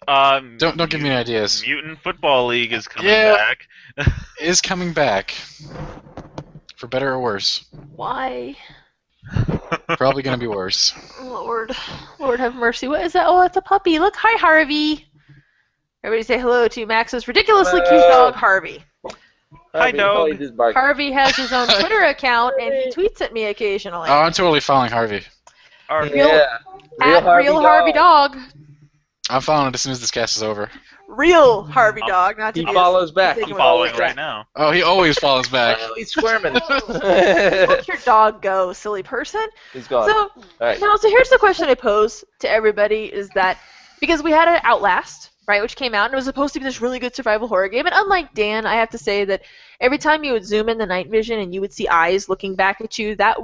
Don't give me any ideas. Mutant Football League is coming back. Is coming back. For better or worse. Why? Probably gonna be worse. Lord have mercy. What is that? Oh, it's a puppy. Look, hi Harvey. Everybody say hello to Max's ridiculously cute dog, Harvey. Hi, dog. Harvey has his own Twitter account, and he tweets at me occasionally. Oh, I'm totally following Harvey. Real Harvey dog. I'm following it as soon as this cast is over. Real Harvey dog, not he follows back. I'm following right now. Oh, he always follows back. He's squirming. Let your dog go, silly person. He's gone. So here's the question I pose to everybody: is that because we had an Outlast, right, which came out and it was supposed to be this really good survival horror game, and unlike Dan, I have to say that every time you would zoom in the night vision and you would see eyes looking back at you, that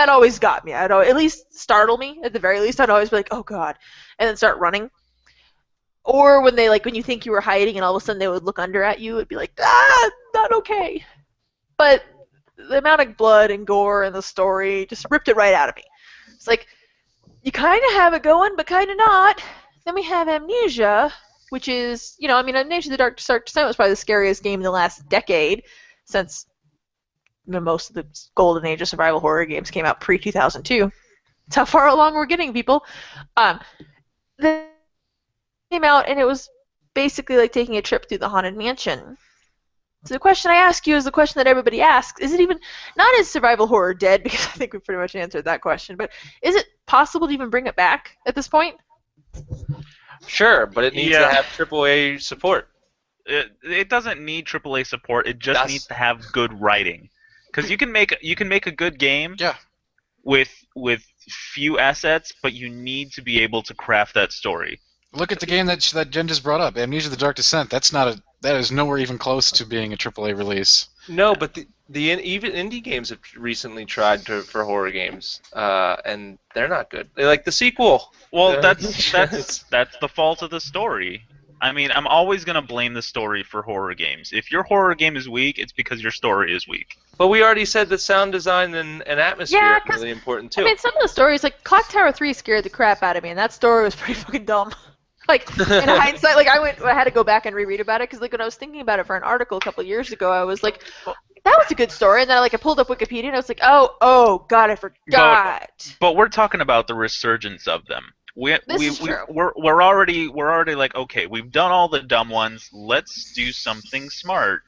always got me. I'd at least startle me. At the very least, I'd always be like, "Oh God," and then start running. Or when when you think you were hiding and all of a sudden they would look under at you, it'd be like, not okay. But the amount of blood and gore in the story just ripped it right out of me. It's like, you kind of have it going, but kind of not. Then we have Amnesia, which is, Amnesia the Dark Descent was probably the scariest game in the last decade, since most of the golden age of survival horror games came out pre-2002. That's how far along we're getting, people. Came out and it was basically like taking a trip through the Haunted Mansion. So the question I ask you is the question that everybody asks: is it even not is survival horror dead? Because I think we pretty much answered that question. But is it possible to even bring it back at this point? Sure, but it needs to have AAA support. It doesn't need AAA support. It just needs to have good writing. Because you can make a good game. Yeah. With few assets, but you need to be able to craft that story. Look at the game that Jen just brought up, Amnesia: The Dark Descent. That is nowhere even close to being a AAA release. No, but even indie games have recently tried for horror games, and they're not good. They like the sequel. Well, that's the fault of the story. I mean, I'm always gonna blame the story for horror games. If your horror game is weak, it's because your story is weak. But we already said that sound design and atmosphere are really important too. I mean, some of the stories, like Clock Tower 3 scared the crap out of me, and that story was pretty fucking dumb. Like in hindsight, like I had to go back and reread about it because like when I was thinking about it for an article a couple of years ago, I was like, that was a good story, and then I pulled up Wikipedia and I was like, oh God, I forgot. But we're talking about the resurgence of them. We're already like, okay, we've done all the dumb ones. Let's do something smart.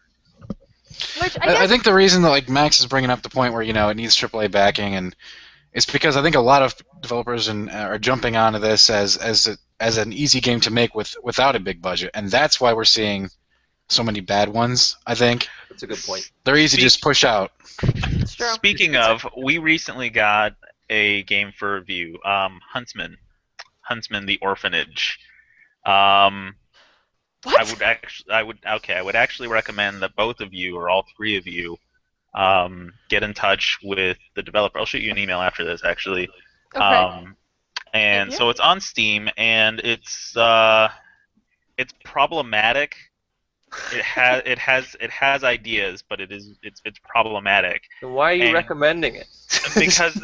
Which I think the reason that like Max is bringing up the point where it needs AAA backing, and it's because I think a lot of developers are jumping onto this as an easy game to make without a big budget, and that's why we're seeing so many bad ones. I think that's a good point. They're easy to just push out. It's true. Speaking of, we recently got a game for review, Huntsman the Orphanage. What? I would actually recommend that both of you, or all three of you, get in touch with the developer. I'll shoot you an email after this, actually. Okay. And so it's on Steam, and it's problematic. It has ideas, but it's problematic. Then why are you recommending it? Because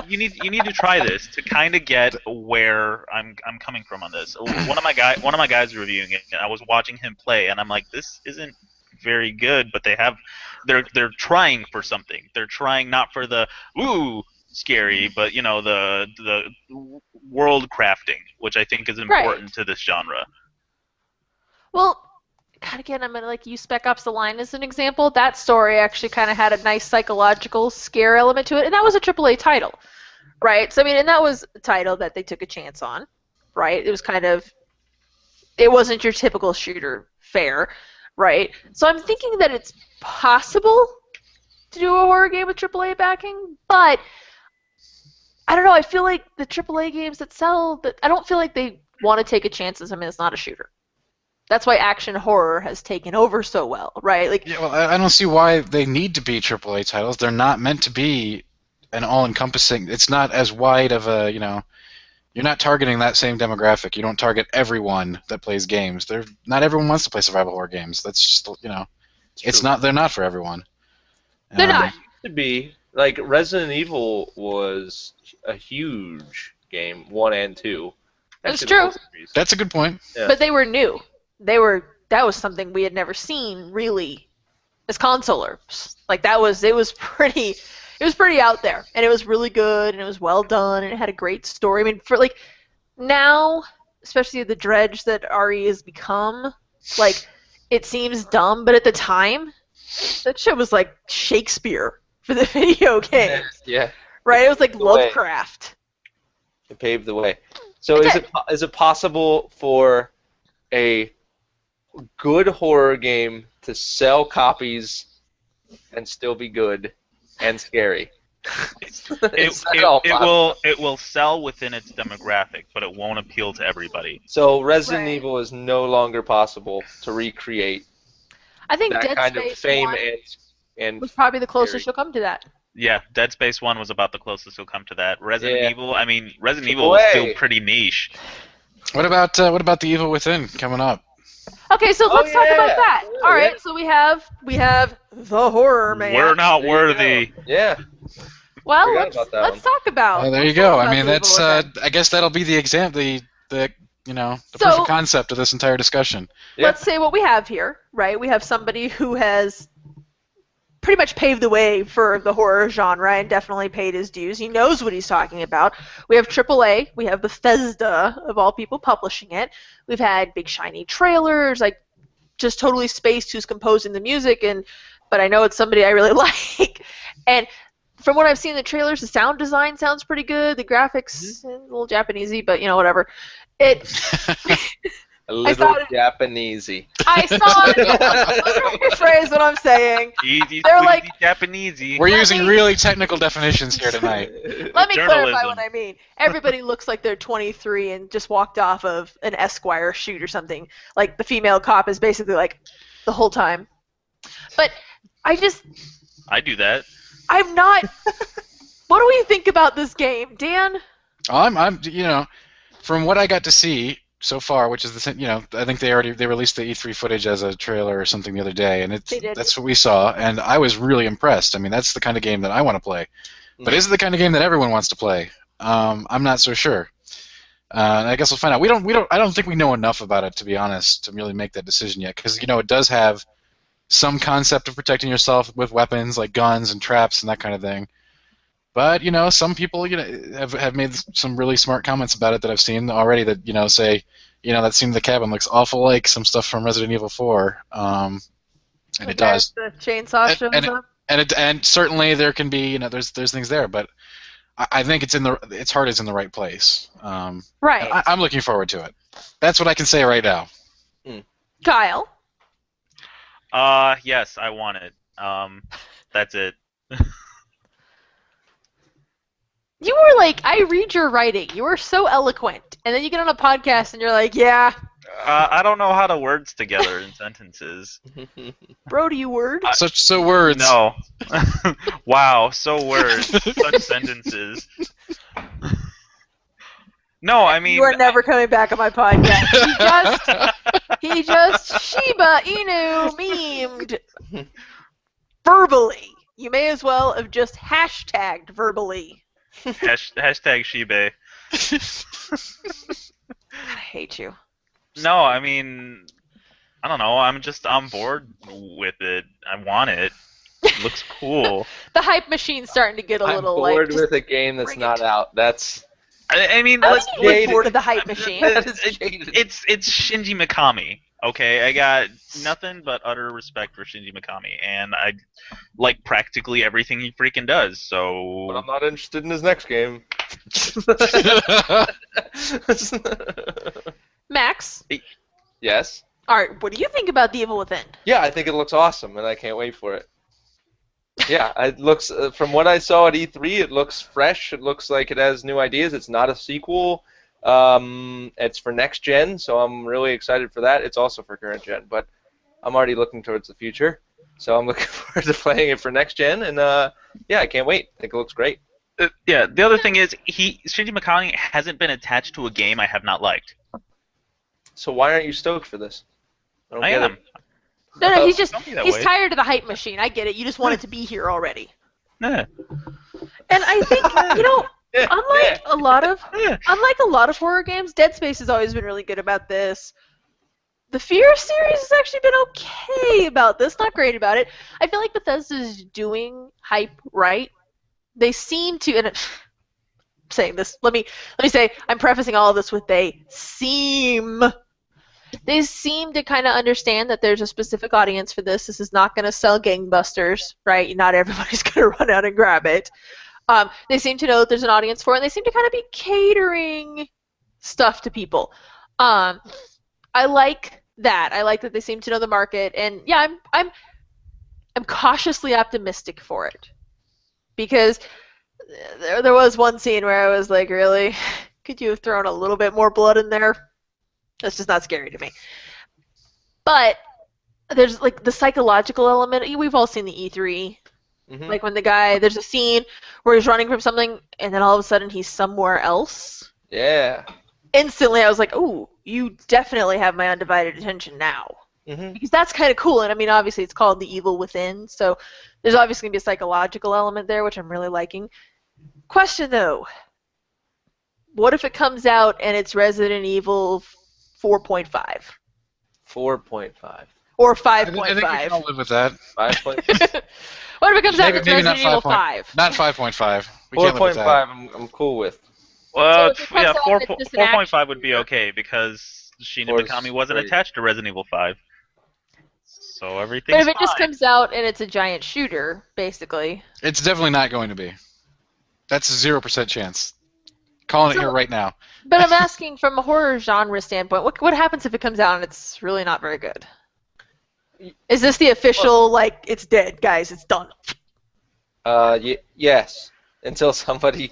you need to try this to kind of get where I'm coming from on this. One of my guys reviewing it, and I was watching him play, and I'm like, this isn't very good, but they're trying for something. They're trying not for the ooh scary, but the world crafting, which I think is important to this genre. Well, God, again, I'm gonna use Spec Ops: The Line as an example. That story actually kind of had a nice psychological scare element to it, and that was a AAA title, right? So and that was a title that they took a chance on, right? It was it wasn't your typical shooter fare, right? So I'm thinking that it's possible to do a horror game with AAA backing, but I don't know. I feel like the AAA games that sell, I don't feel like they want to take a chance on something that's not a shooter. That's why action horror has taken over so well, right? I don't see why they need to be AAA titles. They're not meant to be an all-encompassing. It's not as wide of a, you're not targeting that same demographic. You don't target everyone that plays games. Not everyone wants to play survival horror games. That's just, it's not. They're not for everyone. They're not. It should be like Resident Evil was a huge game, 1 and 2. That's true. That's a good point. Yeah. But they were new. That was something we had never seen really as consolers. It was pretty out there, and it was really good, and it was well done, and it had a great story. For now, especially the dredge that RE has become, it seems dumb, but at the time, that shit was like Shakespeare for the video games. Yeah. Right? It was like Lovecraft. It paved the way. So is it possible for a good horror game to sell copies and still be good and scary? It will sell within its demographic, but it won't appeal to everybody. So Resident Evil is no longer possible to recreate. I think that Dead kind Space of fame 1 and was probably the closest you'll come to that. Yeah, Dead Space 1 was about the closest you'll come to that. Resident Evil Triple Evil was A. still pretty niche. What about The Evil Within coming up? Okay, so let's talk about that. All right, so we have the horror man. We're not worthy. Yeah. Well, let's talk about. There you go. That's. I guess that'll be the example. The proof of concept of this entire discussion. Yeah. Let's say what we have here, right? We have somebody who has pretty much paved the way for the horror genre and definitely paid his dues. He knows what he's talking about. We have AAA. We have Bethesda, of all people, publishing it. We've had big shiny trailers, just totally spaced who's composing the music, but I know it's somebody I really like. And from what I've seen in the trailers, the sound design sounds pretty good. The graphics, a little Japanesey, but whatever. A little Japanesey. I saw it. Let me rephrase what I'm saying. Easy, They're Japanesey. We're using really technical definitions here tonight. Let me clarify what I mean. Everybody looks like they're 23 and just walked off of an Esquire shoot or something. Like the female cop is basically the whole time. But I do that. I'm not. What do we think about this game, Dan? I'm from what I got to see so far, which is I think they released the E3 footage as a trailer or something the other day, and that's what we saw, and I was really impressed. That's the kind of game that I want to play. But is it the kind of game that everyone wants to play? I'm not so sure. I guess we'll find out. I don't think we know enough about it, to be honest, to really make that decision yet. Because it does have some concept of protecting yourself with weapons like guns and traps and that kind of thing. But some people have made some really smart comments about it that I've seen already. That say that scene in the cabin looks awful like some stuff from Resident Evil 4, and it does. The chainsaw shows up. And certainly there can be there's things there, but I think its heart is in the right place. Right. I'm looking forward to it. That's what I can say right now. Kyle. Yes, I want it. That's it. You were like, I read your writing. You were so eloquent, and then you get on a podcast and you're like, yeah. I don't know how to words together in sentences. Bro, do you word? So words. No. Wow, so words. Such sentences. No, I mean... You are never coming back on my podcast. He just Shiba Inu memed. Verbally. You may as well have just hashtagged verbally. Hashtag Shiba. I hate you. No, I mean, I don't know. I'm bored with it. I want it. It looks cool. The hype machine's starting to get a little I'm bored like. with a game that's not out. That's. I mean, I let's. think you look bored of the hype machine. It's Shinji Mikami. Okay, I got nothing but utter respect for Shinji Mikami, and I like practically everything he freaking does. So. But I'm not interested in his next game. Max. Yes. All right. What do you think about The Evil Within? Yeah, I think it looks awesome, and I can't wait for it. Yeah, it looks. From what I saw at E3, it looks fresh. It looks like it has new ideas. It's not a sequel. It's for next gen, so I'm really excited for that. It's also for current gen, but I'm already looking towards the future, so I'm looking forward to playing it for next gen. And yeah, I can't wait. I think it looks great. Yeah. The other thing is, Shinji Mikami hasn't been attached to a game I have not liked. So why aren't you stoked for this? I am. No, he's just Don't be that he's way. tired of the hype machine. I get it. You just want it to be here already. Yeah. And I think unlike a lot of horror games, Dead Space has always been really good about this. The Fear series has actually been okay about this, not great about it. I feel like Bethesda's doing hype right. They seem to, and I'm saying this. Let me say, I'm prefacing all of this with they seem to kind of understand that there's a specific audience for this. This is not going to sell gangbusters, right? Not everybody's going to run out and grab it. They seem to know that there's an audience for it, and they seem to kind of be catering stuff to people. I like that. I like that they seem to know the market, and yeah, I'm cautiously optimistic for it because there was one scene where I was like, really, could you have thrown a little bit more blood in there? That's just not scary to me. But there's like the psychological element. We've all seen the E3. Mm-hmm. Like when there's a scene where he's running from something and then all of a sudden he's somewhere else. Yeah. Instantly I was like, ooh, you definitely have my undivided attention now. Mm-hmm. Because that's kind of cool. And I mean, obviously it's called The Evil Within. So there's obviously going to be a psychological element there, which I'm really liking. Question though. What if it comes out and it's Resident Evil 4.5? 4.5. Or I think we 5.5. can all live with that. 5.5. What if it comes out and it's Maybe not Resident Evil 5. 5? Not 5.5. We can't live with that. 4.5 I'm cool with. Well, So if it comes yeah, out and it's just an 4.5 would be okay because Shinji Four's Mikami wasn't great. attached to Resident Evil 5. So everything's But if it just fine. comes out and it's a giant shooter, basically. It's definitely not going to be. That's a 0% chance. Calling it here right now. But I'm asking from a horror genre standpoint, what happens if it comes out and it's really not very good? Is this the official, like, it's dead, guys, it's done? Yes. Until somebody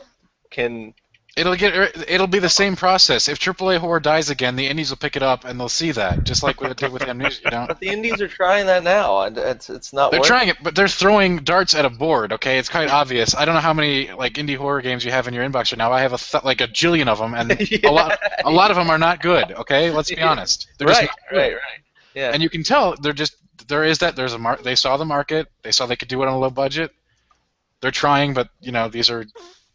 can. It'll be the same process. If AAA horror dies again, the indies will pick it up and they'll see that, just like what it did with Amnesia. But the indies are trying that now, and it's not. They're working. trying it, but they're throwing darts at a board. Okay, it's quite obvious. I don't know how many like indie horror games you have in your inbox right now. I have like a jillion of them, and a lot of them are not good. Okay, let's be honest. They're just not good. Right. Yeah. And you can tell there's a they saw the market. They saw they could do it on a low budget. They're trying, but these are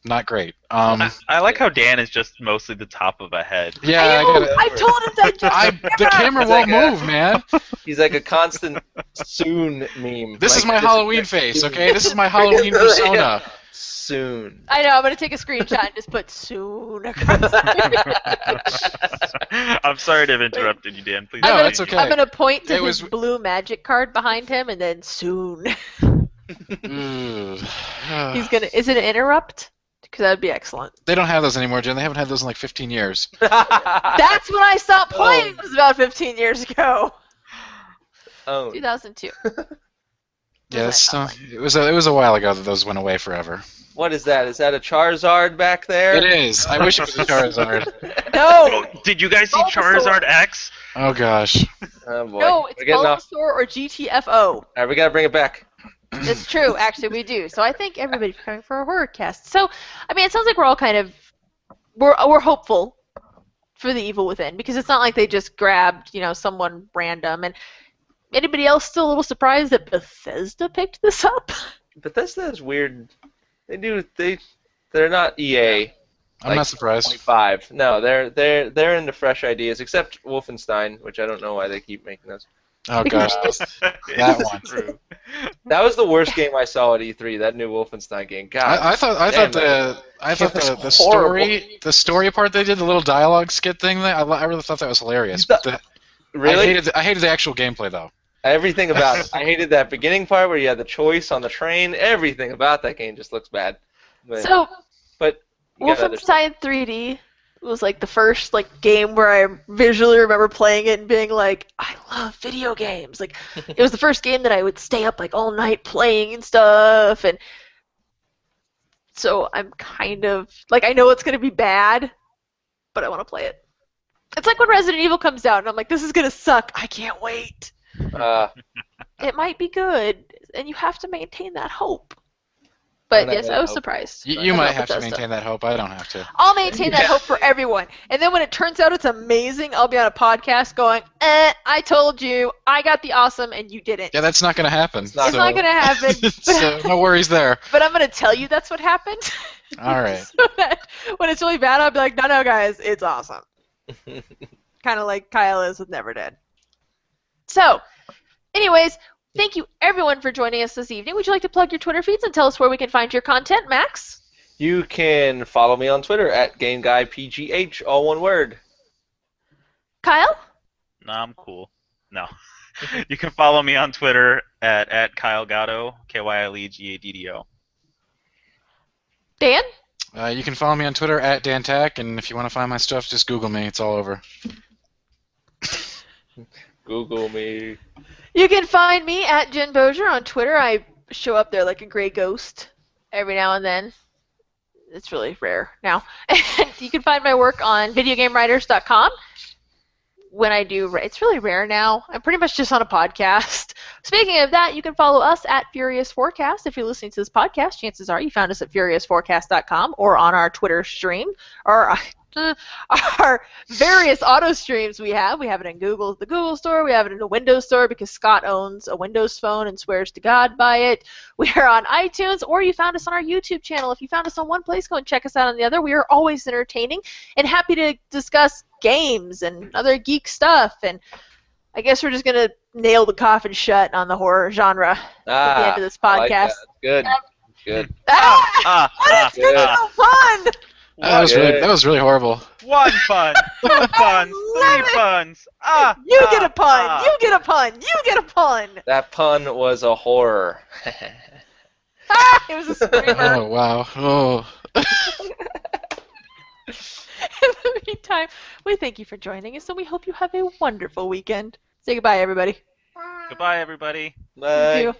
not great. I like how Dan is just mostly the top of a head. Yeah, I told him that just the camera won't move, man. He's like a constant soon meme. This is Like, my Halloween face, okay? This is my Halloween persona. Soon. I know, I'm going to take a screenshot and just put soon across the I'm sorry to have interrupted you, Dan. Please. No, I'm it's okay. I'm going to point to It his was- blue magic card behind him and then soon. He's going to... Is it an interrupt? Because that would be excellent. They don't have those anymore, Jen. They haven't had those in like 15 years. That's when I stopped playing. It was about 15 years ago. Oh. 2002. Yeah, it was a while ago that those went away forever. What is that? Is that a Charizard back there? It is. I wish it was a Charizard. No! Did you guys see Bulbasaur. Charizard X? Oh gosh. Oh boy. No, it's We're getting off. Bulbasaur or GTFO. All right, we gotta bring it back. It's true, actually, we do. So I thank everybody for coming for a horror cast. So, I mean, it sounds like we're all kind of we're hopeful for the evil within because it's not like they just grabbed someone random. And anybody else still a little surprised that Bethesda picked this up? Bethesda is weird. They're not EA. I'm not surprised. 0.5. No, they're into fresh ideas, except Wolfenstein, which I don't know why they keep making those. Oh gosh. That one. True. That was the worst game I saw at E3. That new Wolfenstein game. God. I thought the story part they did, the little dialogue skit thing, I really thought that was hilarious. But Really? I hated the actual gameplay though. Everything about it. I hated that beginning part where you had the choice on the train. Everything about that game just looks bad. But you got other stuff. Wolfenstein 3D was like the first game where I visually remember playing it and being like, I love video games. Like it was the first game that I would stay up all night playing and stuff, and so I'm kind of I know it's gonna be bad, but I want to play it. It's like when Resident Evil comes out and I'm like, this is gonna suck. I can't wait. It might be good, and you have to maintain that hope. But yes, I was surprised. You might have to maintain that hope. I don't have to. I'll maintain that hope for everyone. And then when it turns out it's amazing, I'll be on a podcast going, I told you, I got the awesome, and you didn't. Yeah, that's not going to happen. It's not going to happen. So no worries there. But I'm going to tell you that's what happened. All right. So that when it's really bad, I'll be like, no, guys, it's awesome. Kind of like Kyle is with Never Dead. So, anyways, thank you everyone for joining us this evening. Would you like to plug your Twitter feeds and tell us where we can find your content, Max? You can follow me on Twitter at GameGuyPGH, all one word. Kyle? No, I'm cool. No. You can follow me on Twitter at Kyle Gaddo, KYLEGADDO. Dan? You can follow me on Twitter at Dan Tack, and if you want to find my stuff, just Google me. It's all over. Google me. You can find me at Jen Bozier on Twitter. I show up there like a gray ghost every now and then. It's really rare now. And you can find my work on videogamewriters.com. When I do, it's really rare now. I'm pretty much just on a podcast. Speaking of that, you can follow us at Furious Fourcast. If you're listening to this podcast, chances are you found us at FuriousFourcast.com or on our Twitter stream or our various auto streams we have. We have it in the Google store. We have it in the Windows store because Scott owns a Windows phone and swears to God by it. We are on iTunes, or you found us on our YouTube channel. If you found us on one place, go and check us out on the other. We are always entertaining and happy to discuss games and other geek stuff. And I guess we're just going to nail the coffin shut on the horror genre at the end of this podcast. I like that. Good. Good. That's good. So fun! That was really horrible. One pun, two puns, three puns. You get a pun. You get a pun. You get a pun. That pun was a horror. It was a screamer. Oh, wow. Oh. In the meantime, we thank you for joining us, and we hope you have a wonderful weekend. Say goodbye, everybody. Goodbye, everybody. Bye. Thank you.